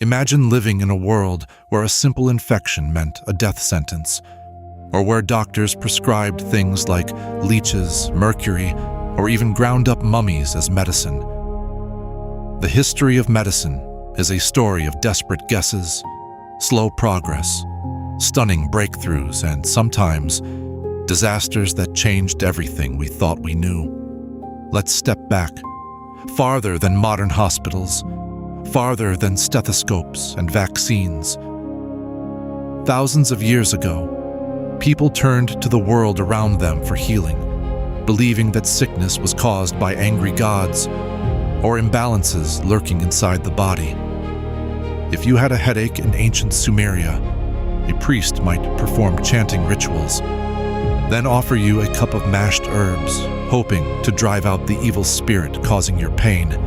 Imagine living in a world where a simple infection meant a death sentence, or where doctors prescribed things like leeches, mercury, or even ground-up mummies as medicine. The history of medicine is a story of desperate guesses, slow progress, stunning breakthroughs, and sometimes disasters that changed everything we thought we knew. Let's step back, farther than modern hospitals, farther than stethoscopes and vaccines. Thousands of years ago, people turned to the world around them for healing, believing that sickness was caused by angry gods or imbalances lurking inside the body. If you had a headache in ancient Sumeria, a priest might perform chanting rituals, then offer you a cup of mashed herbs, hoping to drive out the evil spirit causing your pain.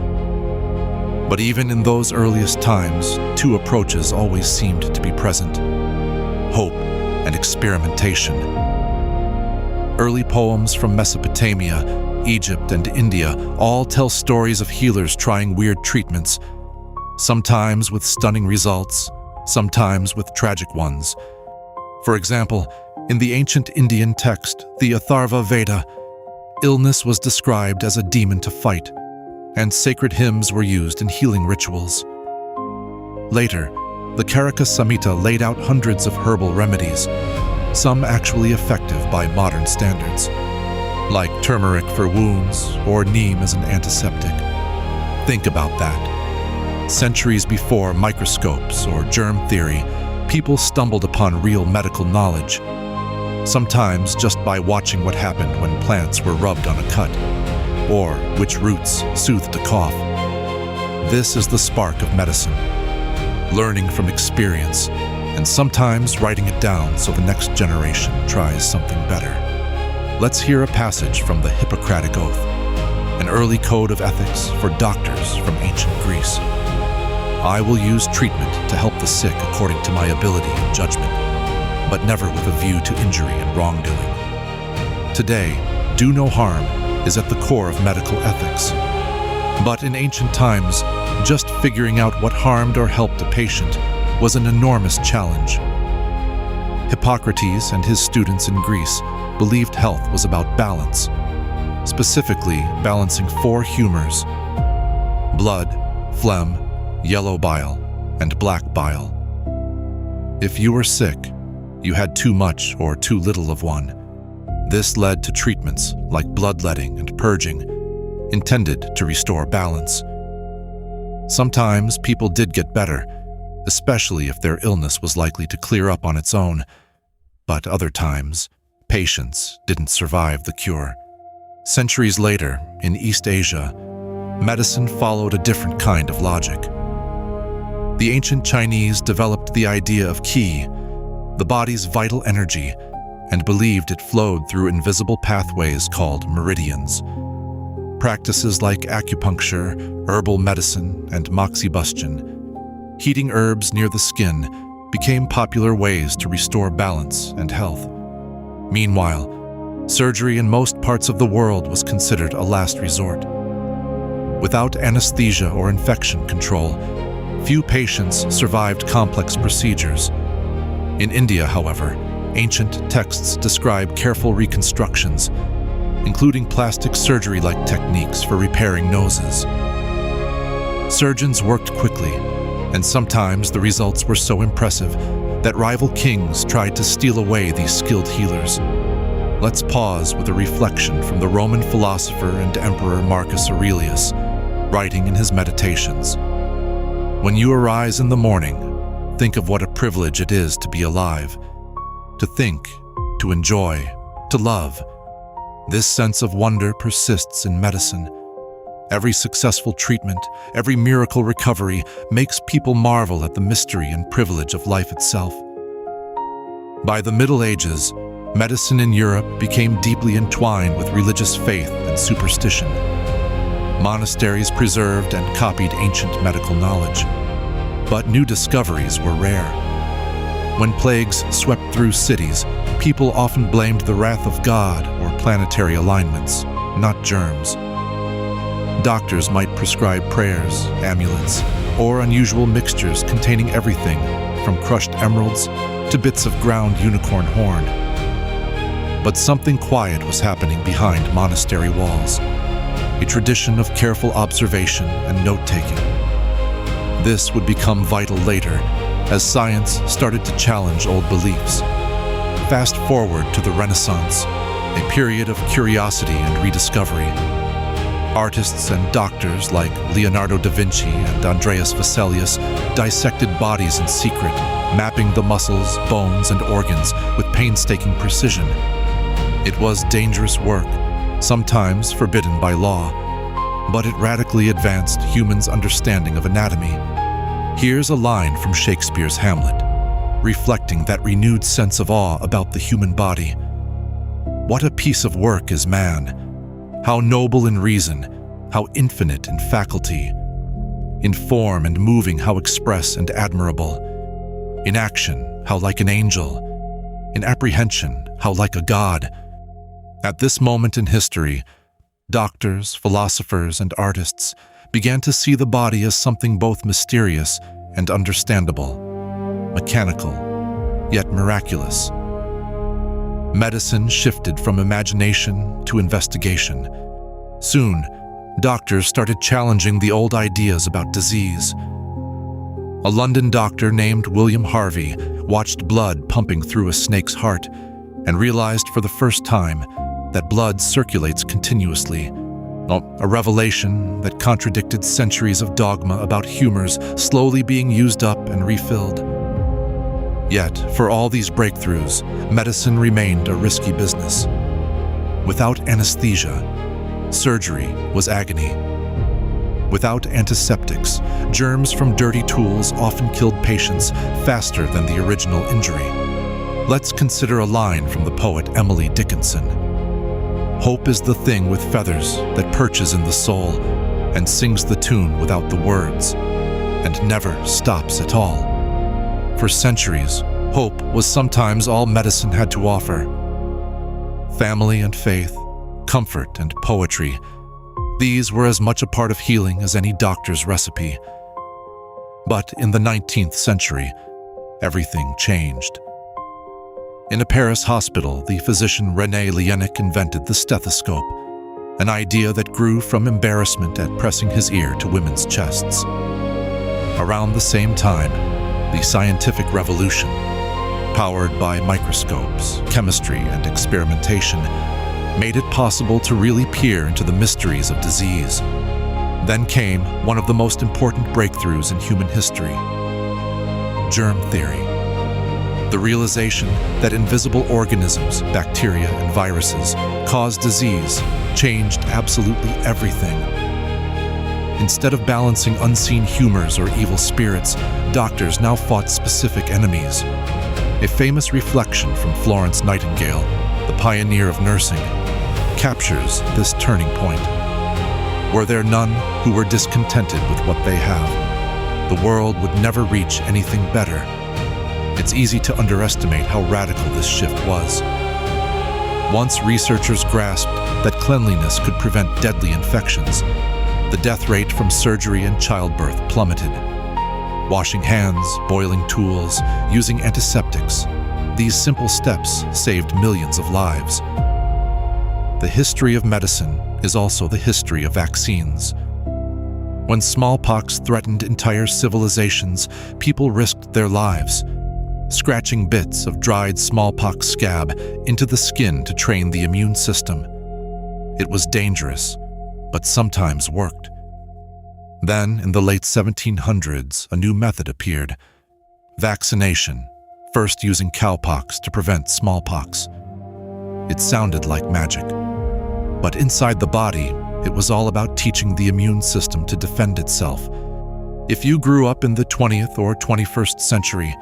But even in those earliest times, two approaches always seemed to be present: hope and experimentation. Early poems from Mesopotamia, Egypt, and India all tell stories of healers trying weird treatments, sometimes with stunning results, sometimes with tragic ones. For example, in the ancient Indian text, the Atharva Veda, illness was described as a demon to fight, and sacred hymns were used in healing rituals. Later, the Karaka Samhita laid out hundreds of herbal remedies, some actually effective by modern standards, like turmeric for wounds or neem as an antiseptic. Think about that. Centuries before microscopes or germ theory, people stumbled upon real medical knowledge, sometimes just by watching what happened when plants were rubbed on a cut, or which roots soothed a cough. This is the spark of medicine, learning from experience, and sometimes writing it down so the next generation tries something better. Let's hear a passage from the Hippocratic Oath, an early code of ethics for doctors from ancient Greece. I will use treatment to help the sick according to my ability and judgment, but never with a view to injury and wrongdoing. Today, do no harm is at the core of medical ethics. But in ancient times, just figuring out what harmed or helped a patient was an enormous challenge. Hippocrates and his students in Greece believed health was about balance, specifically balancing four humors: blood, phlegm, yellow bile, and black bile. If you were sick, you had too much or too little of one. This led to treatments like bloodletting and purging, intended to restore balance. Sometimes people did get better, especially if their illness was likely to clear up on its own, but other times, patients didn't survive the cure. Centuries later, in East Asia, medicine followed a different kind of logic. The ancient Chinese developed the idea of qi, the body's vital energy, and believed it flowed through invisible pathways called meridians. Practices like acupuncture, herbal medicine, and moxibustion, heating herbs near the skin, became popular ways to restore balance and health. Meanwhile, surgery in most parts of the world was considered a last resort. Without anesthesia or infection control, few patients survived complex procedures. In India, however, ancient texts describe careful reconstructions, including plastic surgery-like techniques for repairing noses. Surgeons worked quickly, and sometimes the results were so impressive that rival kings tried to steal away these skilled healers. Let's pause with a reflection from the Roman philosopher and emperor Marcus Aurelius, writing in his Meditations. When you arise in the morning, think of what a privilege it is to be alive, to think, to enjoy, to love. This sense of wonder persists in medicine. Every successful treatment, every miracle recovery makes people marvel at the mystery and privilege of life itself. By the Middle Ages, medicine in Europe became deeply entwined with religious faith and superstition. Monasteries preserved and copied ancient medical knowledge, but new discoveries were rare. When plagues swept through cities, people often blamed the wrath of God or planetary alignments, not germs. Doctors might prescribe prayers, amulets, or unusual mixtures containing everything from crushed emeralds to bits of ground unicorn horn. But something quiet was happening behind monastery walls, a tradition of careful observation and note-taking. This would become vital later as science started to challenge old beliefs. Fast forward to the Renaissance, a period of curiosity and rediscovery. Artists and doctors like Leonardo da Vinci and Andreas Vesalius dissected bodies in secret, mapping the muscles, bones, and organs with painstaking precision. It was dangerous work, sometimes forbidden by law, but it radically advanced humans' understanding of anatomy. Here's a line from Shakespeare's Hamlet, reflecting that renewed sense of awe about the human body. What a piece of work is man! How noble in reason, how infinite in faculty. In form and moving, how express and admirable. In action, how like an angel. In apprehension, how like a god. At this moment in history, doctors, philosophers, and artists began to see the body as something both mysterious and understandable, mechanical, yet miraculous. Medicine shifted from imagination to investigation. Soon, doctors started challenging the old ideas about disease. A London doctor named William Harvey watched blood pumping through a snake's heart and realized for the first time that blood circulates continuously, a revelation that contradicted centuries of dogma about humors slowly being used up and refilled. Yet, for all these breakthroughs, medicine remained a risky business. Without anesthesia, surgery was agony. Without antiseptics, germs from dirty tools often killed patients faster than the original injury. Let's consider a line from the poet Emily Dickinson. Hope is the thing with feathers that perches in the soul and sings the tune without the words, and never stops at all. For centuries, hope was sometimes all medicine had to offer. Family and faith, comfort and poetry, these were as much a part of healing as any doctor's recipe. But in the 19th century, everything changed. In a Paris hospital, the physician René Laennec invented the stethoscope, an idea that grew from embarrassment at pressing his ear to women's chests. Around the same time, the scientific revolution, powered by microscopes, chemistry, and experimentation, made it possible to really peer into the mysteries of disease. Then came one of the most important breakthroughs in human history: germ theory. The realization that invisible organisms, bacteria, and viruses cause disease changed absolutely everything. Instead of balancing unseen humors or evil spirits, doctors now fought specific enemies. A famous reflection from Florence Nightingale, the pioneer of nursing, captures this turning point. Were there none who were discontented with what they have, the world would never reach anything better. It's easy to underestimate how radical this shift was. Once researchers grasped that cleanliness could prevent deadly infections, the death rate from surgery and childbirth plummeted. Washing hands, boiling tools, using antiseptics, these simple steps saved millions of lives. The history of medicine is also the history of vaccines. When smallpox threatened entire civilizations, people risked their lives, scratching bits of dried smallpox scab into the skin to train the immune system. It was dangerous, but sometimes worked. Then, in the late 1700s, a new method appeared: vaccination, first using cowpox to prevent smallpox. It sounded like magic, but inside the body, it was all about teaching the immune system to defend itself. If you grew up in the 20th or 21st century,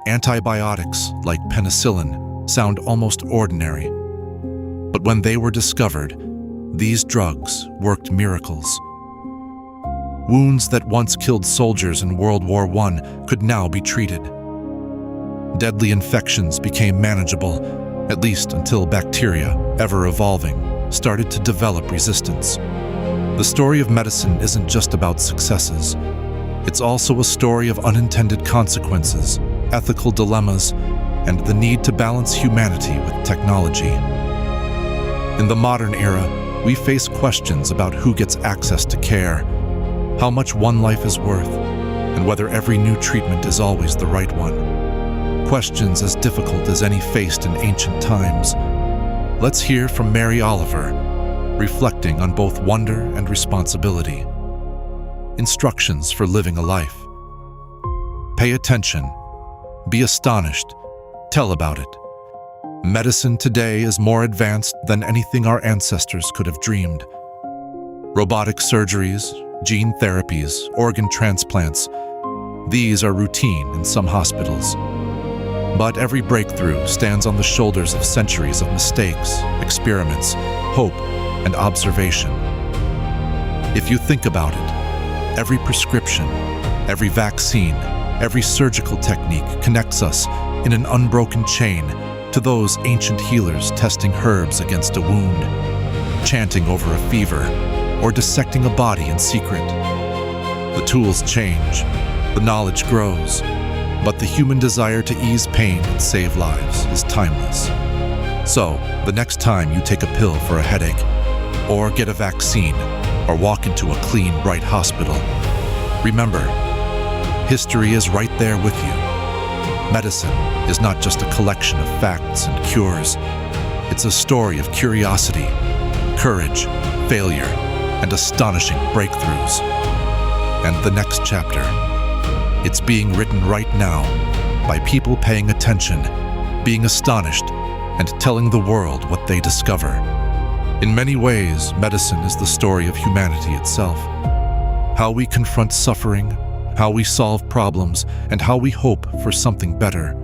antibiotics like penicillin sound almost ordinary. But when they were discovered, these drugs worked miracles. Wounds that once killed soldiers in World War I could now be treated. Deadly infections became manageable, at least until bacteria, ever evolving, started to develop resistance. The story of medicine isn't just about successes. It's also a story of unintended consequences, ethical dilemmas, and the need to balance humanity with technology. In the modern era, we face questions about who gets access to care, how much one life is worth, and whether every new treatment is always the right one. Questions as difficult as any faced in ancient times. Let's hear from Mary Oliver, reflecting on both wonder and responsibility. Instructions for living a life. Pay attention. Be astonished. Tell about it. Medicine today is more advanced than anything our ancestors could have dreamed. Robotic surgeries, gene therapies, organ transplants, these are routine in some hospitals. But every breakthrough stands on the shoulders of centuries of mistakes, experiments, hope, and observation. If you think about it, every prescription, every vaccine, every surgical technique connects us in an unbroken chain to those ancient healers testing herbs against a wound, chanting over a fever, or dissecting a body in secret. The tools change, the knowledge grows, but the human desire to ease pain and save lives is timeless. So, the next time you take a pill for a headache, or get a vaccine, or walk into a clean, bright hospital, remember, history is right there with you. Medicine is not just a collection of facts and cures. It's a story of curiosity, courage, failure, and astonishing breakthroughs. And the next chapter, it's being written right now by people paying attention, being astonished, and telling the world what they discover. In many ways, medicine is the story of humanity itself. How we confront suffering, how we solve problems, and how we hope for something better.